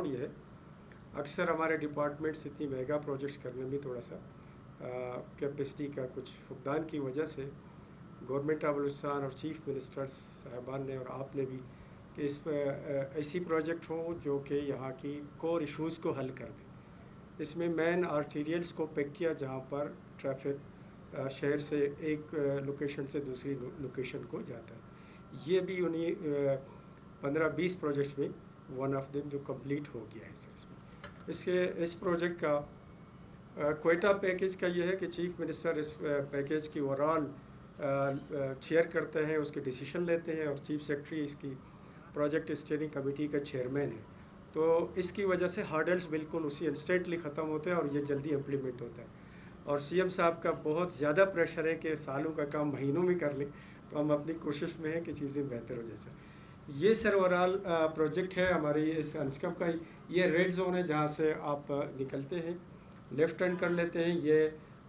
Background ये है, अक्सर हमारे डिपार्टमेंट्स इतनी मेगा प्रोजेक्ट्स करने में थोड़ा सा कैपेसिटी का कुछ फुकदान की वजह से गवर्नमेंट ऑफ बलूचिस्तान और चीफ मिनिस्टर साहबान ने और आपने भी कि इस ऐसी प्रोजेक्ट हों जो कि यहाँ की कोर इश्यूज़ को हल कर दें। इसमें मेन आर्टीरियल्स को पिक किया जहाँ पर ट्रैफिक शहर से एक लोकेशन से दूसरी लोकेशन को जाता है। ये भी उन्हीं 15-20 प्रोजेक्ट्स में वन ऑफ देम जो कंप्लीट हो गया है सर। इसमें इस प्रोजेक्ट का क्वेटा पैकेज का ये है कि चीफ मिनिस्टर इस पैकेज की ओवरऑल चेयर करते हैं, उसके डिसीजन लेते हैं और चीफ सेक्रेटरी इसकी प्रोजेक्ट स्टीयरिंग कमेटी का चेयरमैन है। तो इसकी वजह से हार्डल्स बिल्कुल उसी इंस्टेंटली ख़त्म होते हैं और ये जल्दी इम्प्लीमेंट होता है। और सीएम साहब का बहुत ज़्यादा प्रेशर है कि सालों का काम महीनों में कर लें, तो हम अपनी कोशिश में हैं कि चीज़ें बेहतर हो जाए सर। ये सर ओवरऑल प्रोजेक्ट है हमारी इस अंस्कम का। ये रेड जोन है जहाँ से आप निकलते हैं, लेफ़्ट टर्न कर लेते हैं। ये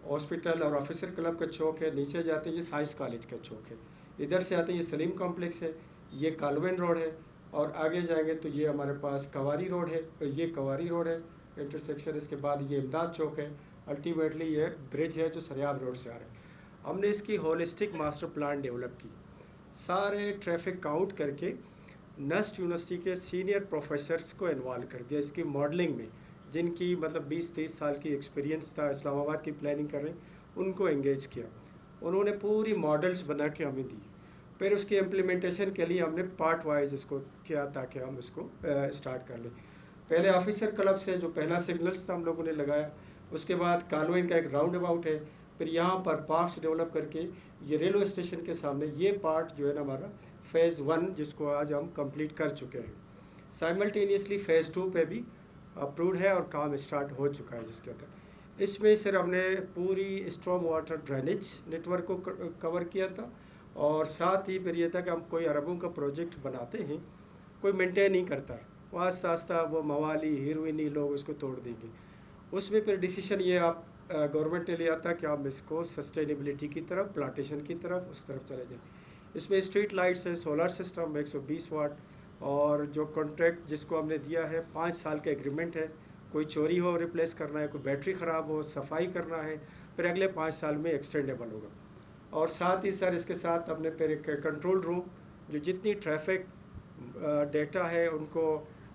हॉस्पिटल और ऑफिसर क्लब का चौक है, नीचे जाते हैं ये साइंस कॉलेज का चौक है, इधर से आते हैं ये सलीम कॉम्प्लेक्स है, ये कालवेन रोड है, और आगे जाएंगे तो ये हमारे पास कवारी रोड है, ये कवारी रोड है इंटरसेक्शन। इसके बाद ये इमदाद चौक है, अल्टीमेटली ये ब्रिज है जो सरियाब रोड से आ रहा है। हमने इसकी होलिस्टिक मास्टर प्लान डेवलप की, सारे ट्रैफिक काउंट करके नस्ट यूनिवर्सिटी के सीनियर प्रोफेसर्स को इन्वॉल्व कर दिया इसकी मॉडलिंग में, जिनकी मतलब 20-30 साल की एक्सपीरियंस था, इस्लामाबाद की प्लानिंग कर रहे हैं, उनको एंगेज किया। उन्होंने पूरी मॉडल्स बना के हमें दी। फिर उसके इम्प्लीमेंटेशन के लिए हमने पार्ट वाइज इसको किया ताकि हम इसको स्टार्ट कर लें। पहले ऑफिसर क्लब से जो पहला सिग्नल्स था हम लोगों ने लगाया, उसके बाद कालवेन का एक राउंड अबाउट है, फिर यहाँ पर पार्क्स डेवलप करके ये रेलवे स्टेशन के सामने ये पार्ट जो है ना हमारा फ़ेज़ 1 जिसको आज हम कंप्लीट कर चुके हैं। साइमल्टेनियसली फ़ेज़ 2 पे भी अप्रूव्ड है और काम स्टार्ट हो चुका है। जिसके अंदर इसमें सिर्फ हमने पूरी स्टॉर्म वाटर ड्रेनेज नेटवर्क को कवर किया था, और साथ ही फिर ये था कि हम कोई अरबों का प्रोजेक्ट बनाते हैं, कोई मेंटेन नहीं करता है, वो आस्ता आस्ता वो मवाली हीरोइनी लोग उसको तोड़ देंगे। उसमें फिर डिसीजन ये आप गवर्नमेंट ने लिया था कि हम इसको सस्टेनेबिलिटी की तरफ, प्लांटेशन की तरफ, उस तरफ चले जाएँ। इसमें स्ट्रीट लाइट्स है, सोलर सिस्टम 120 वाट, और जो कॉन्ट्रैक्ट जिसको हमने दिया है 5 साल का एग्रीमेंट है, कोई चोरी हो रिप्लेस करना है, कोई बैटरी ख़राब हो सफाई करना है, फिर अगले 5 साल में एक्सटेंडेबल होगा। और साथ ही सर इसके साथ हमने फिर एक कंट्रोल रूम, जो जितनी ट्रैफिक डेटा है उनको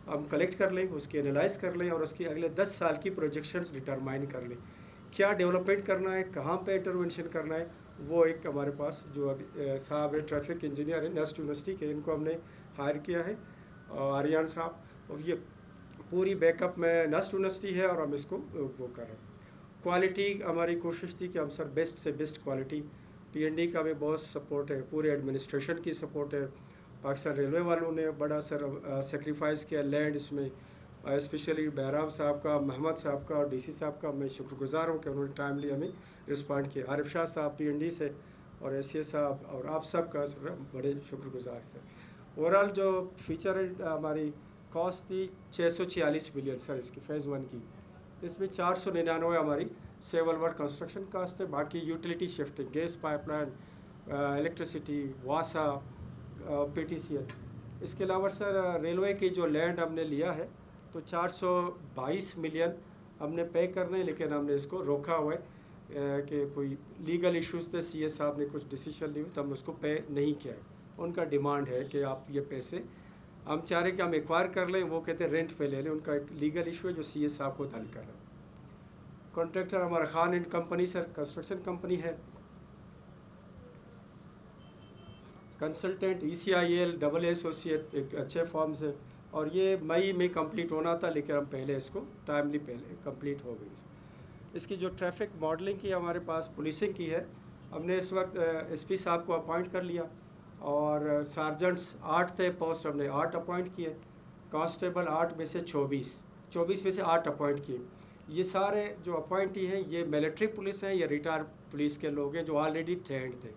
हम कलेक्ट कर लें, उसकी एनालाइज कर लें और उसकी अगले 10 साल की प्रोजेक्शंस डिटरमाइन कर लें, क्या डेवलपमेंट करना है, कहाँ पे इंटरवेंशन करना है। वो एक हमारे पास जो अभी साहब है ट्रैफिक इंजीनियर है नस्ट यूनिवर्सिटी के, इनको हमने हायर किया है, आर्यन साहब, और ये पूरी बैकअप में नस्ट यूनिवर्सिटी है और हम इसको वो कर रहे हैं। क्वालिटी हमारी कोशिश थी कि हम सर बेस्ट से बेस्ट क्वालिटी, पीएनडी का भी बहुत सपोर्ट है, पूरे एडमिनिस्ट्रेशन की सपोर्ट है, पाकिस्तान रेलवे वालों ने बड़ा सर सेक्रीफाइस किया लैंड इसमें, स्पेशली बहराम साहब का, महमद साहब का और डीसी साहब का मैं शुक्रगुजार हूँ कि उन्होंने टाइमली हमें रिस्पॉन्ड किया। आरिफ शाह साहब पीएनडी से और एसीए साहब और आप सब का बड़े शुक्रगुजार है सर। ओवरऑल जो फीचर हमारी कॉस्ट थी 646 मिलियन सर इसकी फ़ेज़ 1 की, इसमें 499 हमारी सिविल वर्क कंस्ट्रक्शन कास्ट है, बाकी utility shifting, gas pipeline, electricity, वासा, पीटीसीएल। इसके अलावा सर रेलवे की जो लैंड हमने लिया है तो 422 मिलियन हमने पे करने हैं, लेकिन हमने इसको रोका हुआ है कि कोई लीगल इश्यूज़ थे, सीएस साहब ने कुछ डिसीजन लिए तो हमने उसको पे नहीं किया है। उनका डिमांड है कि आप ये पैसे हम चाह रहे हैं कि हम एक्वायर कर लें, वो कहते हैं रेंट पे ले लें, उनका एक लीगल इशू है जो सीएस साहब को हल कर रहे हैं। कॉन्ट्रैक्टर हमारा Khan and company sir construction company है, कंसल्टेंट ECIL डबल एसोसिएट एक अच्छे फॉर्म से, और ये मई में कंप्लीट होना था लेकिन हम पहले इसको टाइमली पहले कंप्लीट हो गई। इसकी जो ट्रैफिक मॉडलिंग की हमारे पास पुलिसिंग की है, हमने इस वक्त एसपी साहब को अपॉइंट कर लिया, और सार्जेंट्स 8 थे पोस्ट, हमने 8 अपॉइंट किए, कांस्टेबल 8 में से 24 में से 8 अपॉइंट किए। ये सारे जो अपॉइंटी हैं ये मिलिट्री पुलिस हैं या रिटायर पुलिस के लोग हैं जो ऑलरेडी ट्रेंड थे।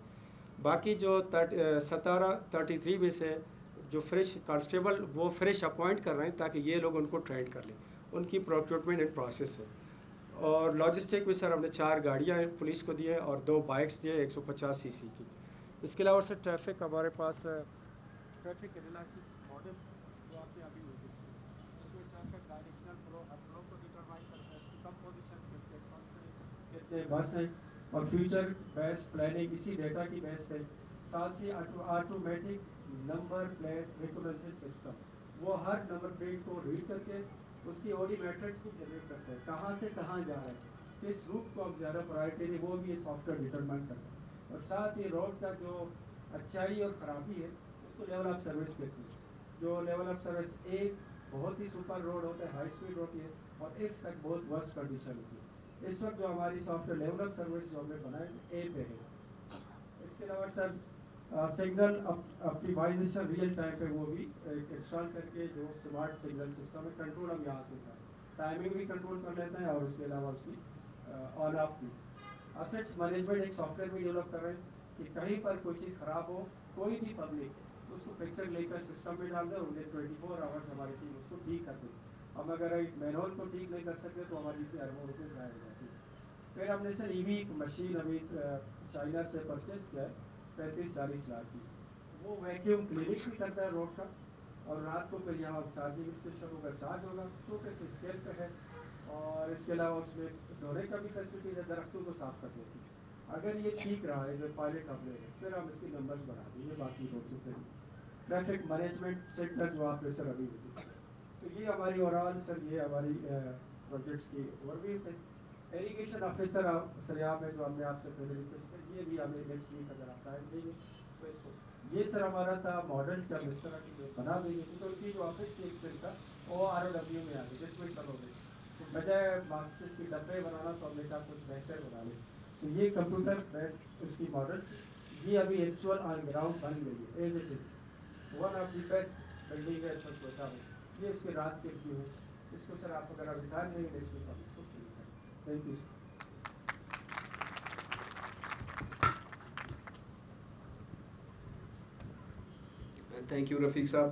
बाकी जो 33 में से जो फ्रेश कांस्टेबल वो फ्रेश अपॉइंट कर रहे हैं ताकि ये लोग उनको ट्रेंड कर लें, उनकी प्रोक्योरमेंट इन प्रोसेस है। और लॉजिस्टिक में सर हमने 4 गाड़ियाँ पुलिस को दी है और 2 बाइक्स दिए 150 सीसी की। इसके अलावा सर ट्रैफिक हमारे पास ट्रैफिक एनालिसिस मॉडल जो आपने अभी यूज़ किया, जिसमें ट्रैफिक इतने बस हैं, और फ्यूचर बेस्ड प्लानिंग इसी डेटा की बेस पे, साथ से automatic number plate recognition system, वो हर नंबर प्लेट को रीड करके उसकी ऑडी मैट्रिक्स भी जनरेट करता है, कहाँ से कहाँ जा रहा है, किस रूट को अब ज़्यादा प्रायोरिटी है, वो भी ये सॉफ्टवेयर डिटरमाइन करता है। और साथ ही रोड का जो अच्छाई और ख़राबी है उसको लेवल ऑफ सर्विस कहते हैं। जो लेवल ऑफ सर्विस एक बहुत ही सुपर रोड होता है, हाई स्पीड होती है, और एफ तक बहुत वर्स्ट कंडीशन होती है। इस वक्त जो हमारी सॉफ्टवेयर लेवल ऑफ सर्विस जो हमने बनाए ए पे है। इसके अलावा sir signal optimization real time पे वो भी इंस्टॉल करके जो स्मार्ट सिग्नल सिस्टम है, कंट्रोल हम यहाँ से करें, टाइमिंग भी कंट्रोल कर लेते हैं और उसके अलावा उसकी ऑन ऑफ भी। असेट्स मैनेजमेंट एक सॉफ्टवेयर भी डेवलप कर रहे हैं कि कहीं पर कोई चीज़ ख़राब हो, कोई भी पब्लिक उसको पिक्चर लेकर सिस्टम में डाल दें, उन्हें 24 आवर्स हमारी टीम उसको ठीक कर दे। हम अगर एक मैनुअल को ठीक नहीं कर सकते तो हमारी अरबों रुपये ज़ाया हो जाती है। फिर हमने सर ईवी मशीन अभी चाइना से परचेज किया है 35-40 लाख की, वो वैक्यूम क्लिनिक भी करता है रोड का, और रात को फिर यहाँ चार्जिंग स्टेशन होकर चार्ज होगा, छोटे से स्केल पे है। और इसके अलावा उसमें धोने का भी फैसिलिटीज है, दरख्तों को साफ कर देती है। अगर ये ठीक रहा एज ए पायलट हमने, फिर हम इसके नंबर्स बढ़ा देंगे, बाकी हो चुके हैं। ट्रैफिक मैनेजमेंट सेंटर जो आपने सर अभी विजिट किया, तो ये हमारी ओवरऑल सर ये हमारी प्रोजेक्ट्स की ओवरव्यू थे। एरीगेशन ऑफिसर सरियाब में जो हमने आपसे पहले रिक्वेस्ट की, ये भी हमें नेक्स्ट वीक अगर आप टाइम देंगे तो इसको, ये सर हमारा था मॉडल्स का इस तरह की बना देंगे, क्योंकि उनकी जो ऑफिस थी एक सेल का वो ROW में आ गई, डिस्ट्रिक्ट कल हो गई, तो बजाय मार्क्स के डब्बे बनाना तो हमने कहा कुछ बेहतर बना लें। तो ये कंप्यूटर बेस्ड उसकी मॉडल, ये अभी एक्चुअल ऑन ग्राउंड बन गई है as it is, one of the best building है इस वक्त बता हूँ। ये उसके रात के व्यू है, इसको सर आप अगर अभी ध्यान देंगे नेक्स्ट वीक आप इसको प्लीज करें। Thank you sir. Thank you, Rafiq Saab.